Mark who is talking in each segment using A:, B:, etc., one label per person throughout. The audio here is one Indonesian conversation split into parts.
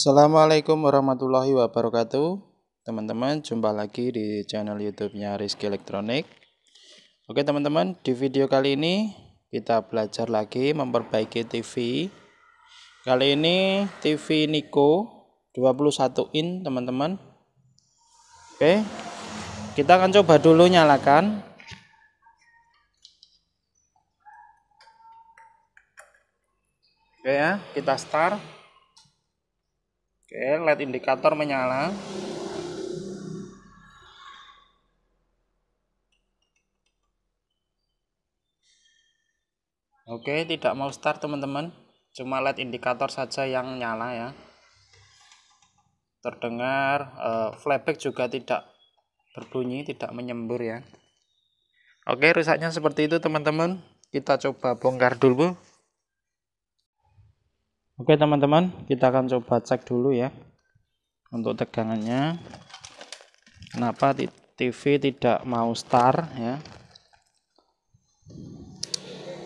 A: Assalamualaikum warahmatullahi wabarakatuh. Teman-teman, jumpa lagi di channel YouTube-nya Rizky Elektronik. Oke teman-teman, di video kali ini kita belajar lagi memperbaiki TV. Kali ini TV Nico 21 in teman-teman. Oke, kita akan coba dulu nyalakan. Oke ya, kita start. Oke, LED indikator menyala. Oke, tidak mau start teman-teman. Cuma LED indikator saja yang nyala ya. Terdengar flashback juga tidak berbunyi, tidak menyembur ya. Oke, rusaknya seperti itu teman-teman. Kita coba bongkar dulu. Oke teman-teman, kita akan coba cek dulu ya untuk tegangannya. Kenapa TV tidak mau start ya?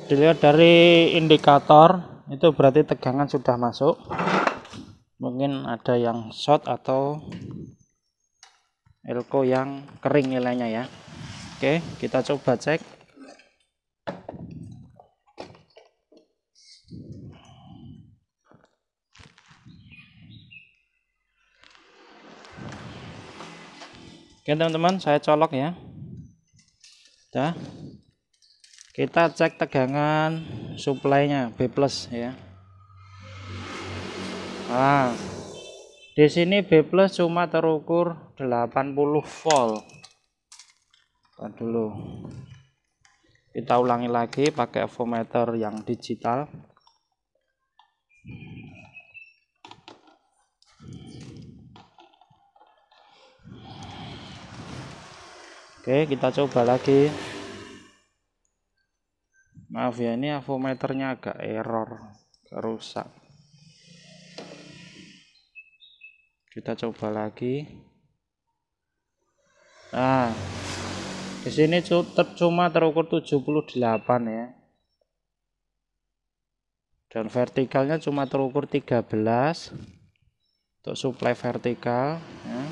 A: Dilihat dari indikator itu berarti tegangan sudah masuk. Mungkin ada yang short atau elko yang kering nilainya ya. Oke, kita coba cek. Oke teman-teman, saya colok ya. Udah. Kita cek tegangan suplainya B+ ya. Nah, di sini B+ cuma terukur 80 volt. Nah, dulu. Kita ulangi lagi pakai avometer yang digital. Oke, kita coba lagi. Maaf ya, ini avometernya agak error, agak rusak. Kita coba lagi. Nah, di sini cuma terukur 78 ya. Dan vertikalnya cuma terukur 13 untuk suplai vertikal ya.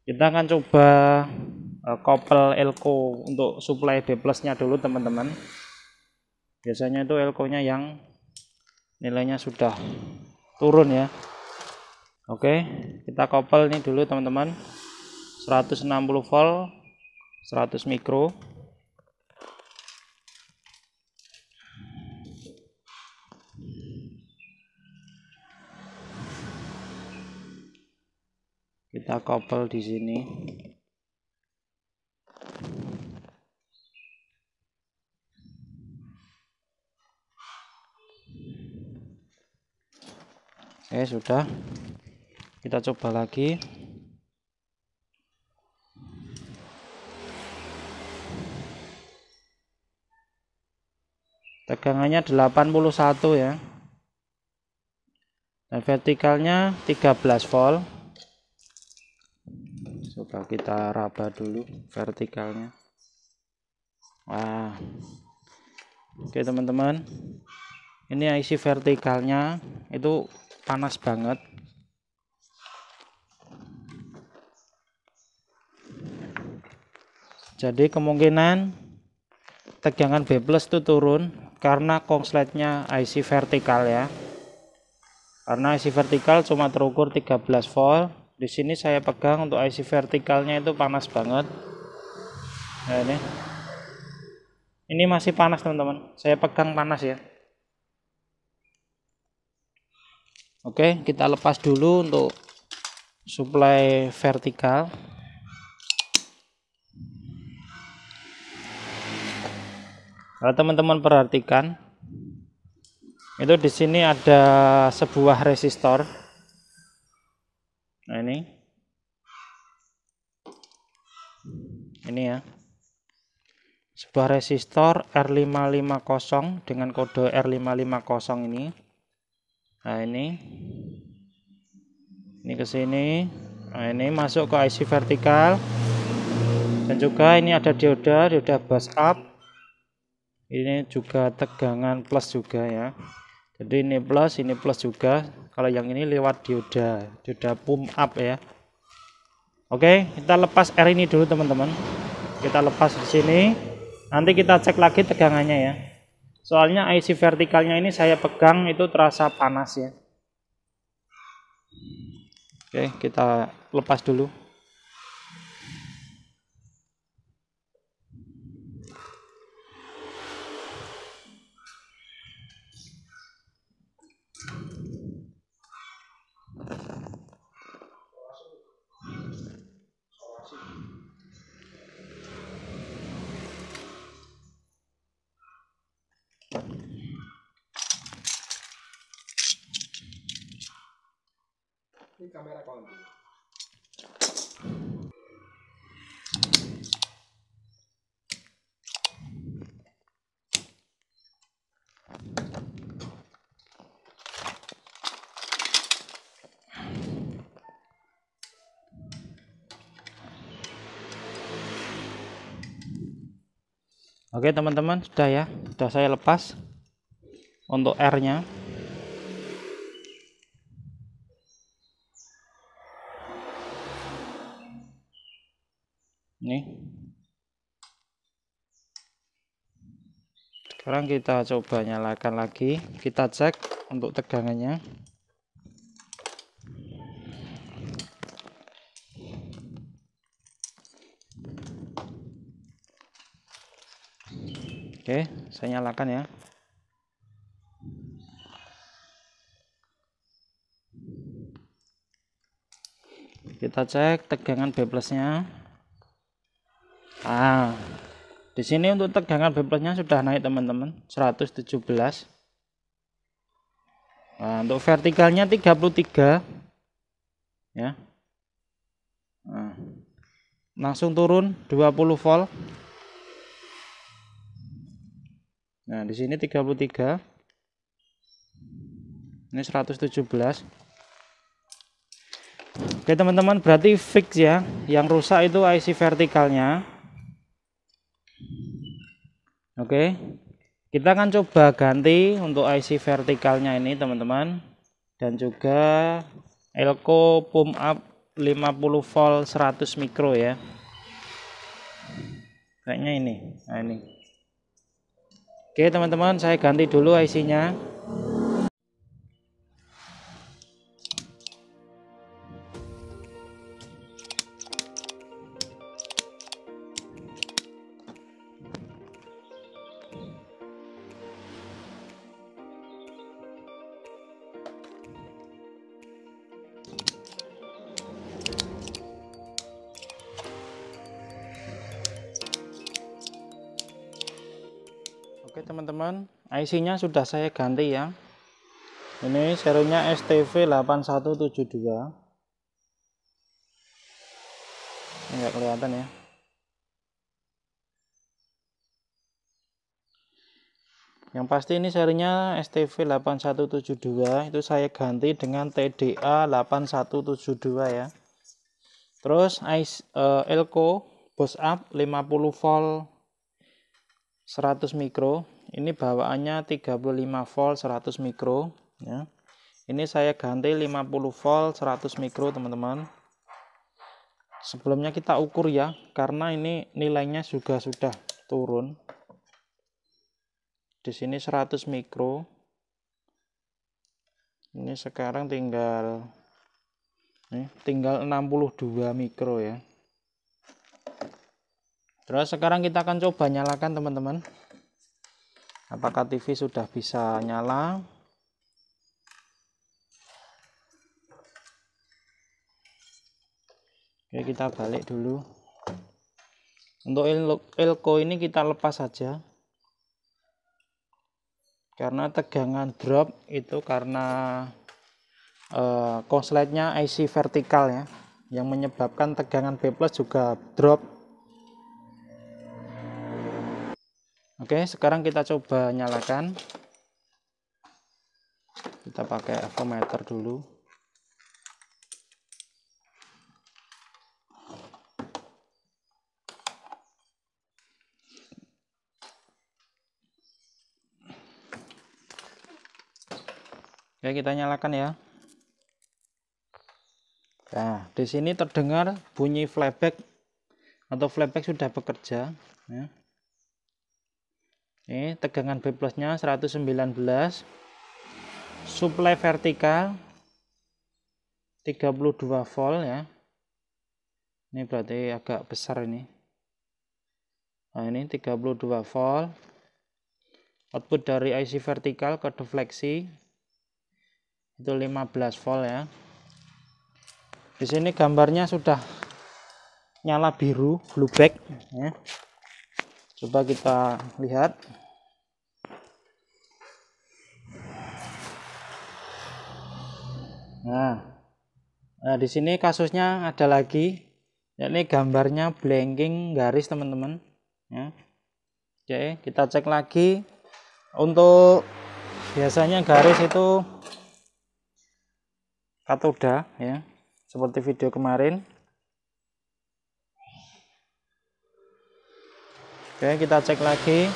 A: Kita akan coba kopel elko untuk suplai B+ nya dulu teman-teman. Biasanya itu elko nya yang nilainya sudah turun ya. Oke, kita kopel ini dulu teman-teman. 160 volt 100 mikro. Kita kopel di sini. Oke, sudah. Kita coba lagi. Tegangannya 81 ya. Dan vertikalnya 13 volt. Coba kita raba dulu vertikalnya. Wah. Oke teman-teman. Ini IC vertikalnya itu panas banget. Jadi kemungkinan tegangan B+ itu turun karena konsletnya IC vertikal ya. Karena IC vertikal cuma terukur 13 volt. Di sini saya pegang untuk IC vertikalnya itu panas banget. Nah, ini masih panas teman-teman. Saya pegang panas ya. Oke, kita lepas dulu untuk suplai vertikal. Kalau teman-teman perhatikan, itu di sini ada sebuah resistor. Nah ini ya, sebuah resistor R550 dengan kode R550 ini. Nah ini ke sini. Nah ini masuk ke IC vertikal. Dan juga ini ada dioda bus up. Ini juga tegangan plus juga ya. Jadi ini plus juga. Kalau yang ini lewat dioda pump up ya. Oke, kita lepas R ini dulu teman-teman. Kita lepas di sini. Nanti kita cek lagi tegangannya ya. Soalnya IC vertikalnya ini saya pegang itu terasa panas ya. Oke, kita lepas dulu.
B: Ini kamera konti.
A: Oke teman-teman, sudah ya, sudah saya lepas untuk R-nya. Nih. Sekarang kita coba nyalakan lagi, kita cek untuk tegangannya. Oke, saya nyalakan ya. Kita cek tegangan B plusnya. Di sini untuk tegangan B plusnya sudah naik teman-teman, 117. Nah, untuk vertikalnya 33 ya. Langsung turun 20 volt. Nah, di sini 33. Ini 117. Oke, teman-teman, berarti fix ya. Yang rusak itu IC vertikalnya. Oke. Kita akan coba ganti untuk IC vertikalnya ini, teman-teman. Dan juga elko pump up 50 volt 100 mikro ya. Kayaknya ini. Nah, ini. Oke teman-teman, saya ganti dulu IC-nya. Oke teman-teman, IC-nya sudah saya ganti ya. Ini serinya STV8172. Ini nggak kelihatan ya. Yang pasti ini serinya STV8172, itu saya ganti dengan TDA8172 ya. Terus elko boost up 50 volt 100 mikro. Ini bawaannya 35 volt 100 mikro ya. Ini saya ganti 50 volt 100 mikro teman-teman. Sebelumnya kita ukur ya, karena ini nilainya juga sudah turun. Di sini 100 mikro. Ini sekarang tinggal 62 mikro ya. Terus sekarang kita akan coba nyalakan teman-teman. Apakah TV sudah bisa nyala? Oke, kita balik dulu. Untuk elko ini kita lepas saja. Karena tegangan drop itu karena konsletnya IC vertikal ya, yang menyebabkan tegangan B plus juga drop. Oke, sekarang kita coba nyalakan. Kita pakai avometer dulu. Oke, kita nyalakan ya. Nah, di sini terdengar bunyi flashback atau flashback sudah bekerja ya. Ini tegangan B plusnya 119, supply vertikal 32 volt ya. Ini berarti agak besar ini. Nah, ini 32 volt. Output dari IC vertikal ke defleksi itu 15 volt ya. Di sini gambarnya sudah nyala biru, blue back ya. Coba kita lihat. Nah, di sini kasusnya ada lagi, yakni gambarnya blinking garis teman-teman. Ya. Oke, kita cek lagi. Untuk biasanya garis itu katoda ya, seperti video kemarin. Oke, kita cek lagi.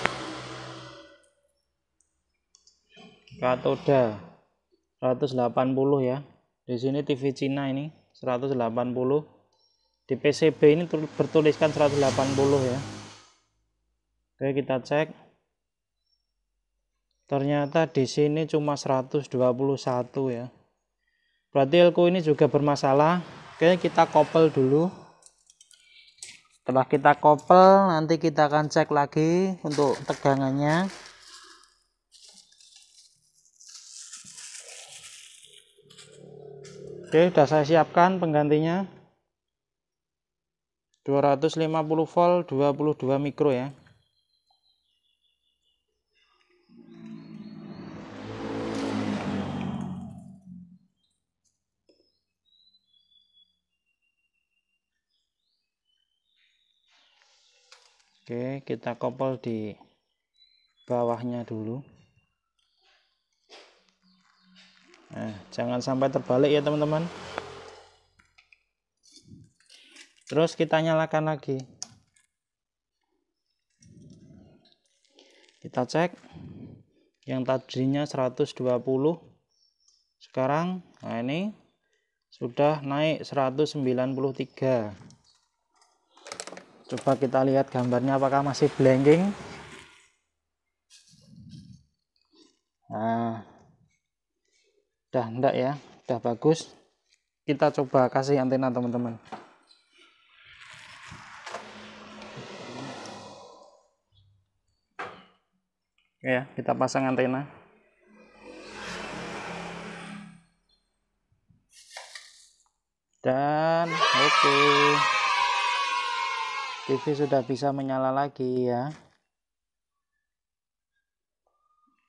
A: Katoda 180 ya. Di sini TV Cina ini 180. Di PCB ini bertuliskan 180 ya. Oke, kita cek. Ternyata di sini cuma 121 ya. Berarti elko ini juga bermasalah. Oke, kita kopel dulu. Setelah kita kopel, nanti kita akan cek lagi untuk tegangannya. Oke, sudah saya siapkan penggantinya. 250 volt 22 mikro ya. Oke, kita kopel di bawahnya dulu. Nah, jangan sampai terbalik ya teman-teman. Terus kita nyalakan lagi. Kita cek. Yang tadinya 120. Sekarang, nah ini sudah naik 193. Coba kita lihat gambarnya apakah masih blinking. Nah, udah enggak ya, udah bagus. Kita coba kasih antena teman-teman. Oke ya, kita pasang antena. Dan oke. TV sudah bisa menyala lagi ya.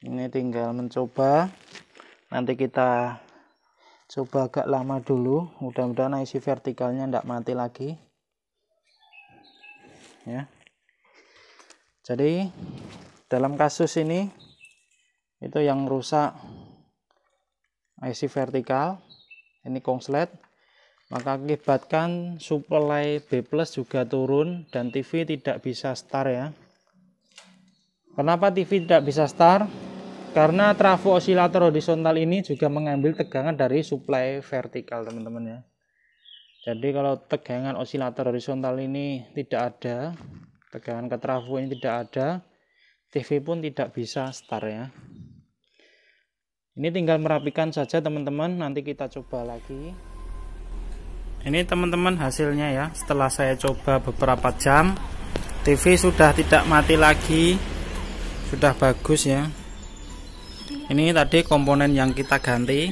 A: Ini tinggal mencoba. Nanti kita coba agak lama dulu. Mudah-mudahan IC vertikalnya tidak mati lagi. Ya. Jadi dalam kasus ini itu yang rusak IC vertikal. Ini konslet. Maka akibatkan supply B plus juga turun dan TV tidak bisa start ya. Kenapa TV tidak bisa start? Karena trafo osilator horizontal ini juga mengambil tegangan dari supply vertikal teman-teman ya. Jadi kalau tegangan osilator horizontal ini tidak ada, tegangan ke trafo ini tidak ada, TV pun tidak bisa start ya. Ini tinggal merapikan saja teman-teman, nanti kita coba lagi. Ini teman-teman hasilnya ya, setelah saya coba beberapa jam, TV sudah tidak mati lagi, sudah bagus ya. Ini tadi komponen yang kita ganti.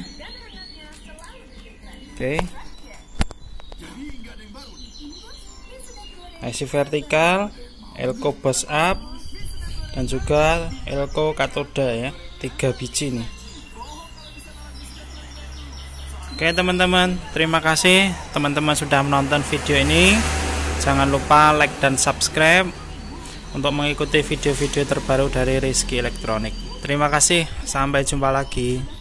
A: Oke. IC vertikal, elko bus up, dan juga elko katoda ya, 3 biji nih. Oke teman-teman, terima kasih teman-teman sudah menonton video ini. Jangan lupa like dan subscribe untuk mengikuti video-video terbaru dari Rizky Elektronik. Terima kasih, sampai jumpa lagi.